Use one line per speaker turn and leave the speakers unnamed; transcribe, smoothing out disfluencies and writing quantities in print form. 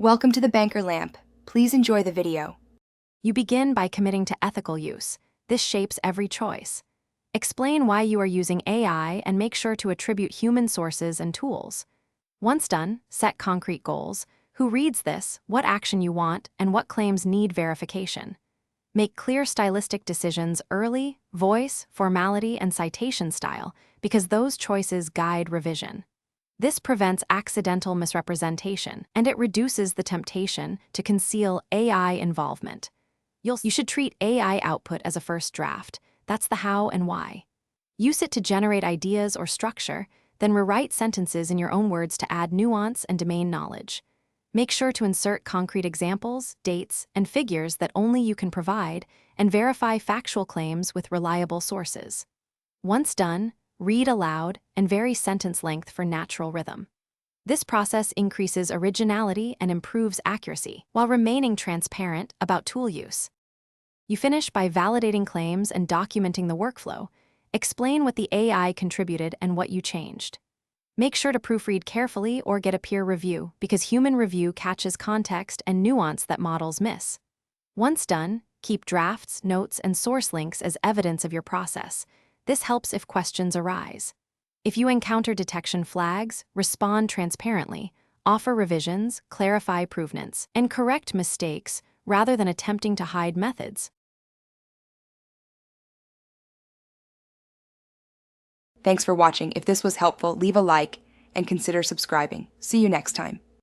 Welcome to the Banker Lamp. Please enjoy the video.
You begin by committing to ethical use. This shapes every choice. Explain why you are using AI and make sure to attribute human sources and tools. Once done, set concrete goals. Who reads this, what action you want, and what claims need verification. Make clear stylistic decisions early, voice, formality, and citation style, because those choices guide revision. This prevents accidental misrepresentation, and it reduces the temptation to conceal AI involvement. You should treat AI output as a first draft. That's the how and why. Use it to generate ideas or structure, then rewrite sentences in your own words to add nuance and domain knowledge. Make sure to insert concrete examples, dates, and figures that only you can provide, and verify factual claims with reliable sources. Once done, read aloud and vary sentence length for natural rhythm. This process increases originality and improves accuracy, while remaining transparent about tool use. You finish by validating claims and documenting the workflow. Explain what the AI contributed and what you changed. Make sure to proofread carefully or get a peer review, because human review catches context and nuance that models miss. Once done, keep drafts, notes, and source links as evidence of your process. This helps if questions arise. If you encounter detection flags, respond transparently, offer revisions, clarify provenance, and correct mistakes rather than attempting to hide methods.
Thanks for watching. If this was helpful, leave a like and consider subscribing. See you next time.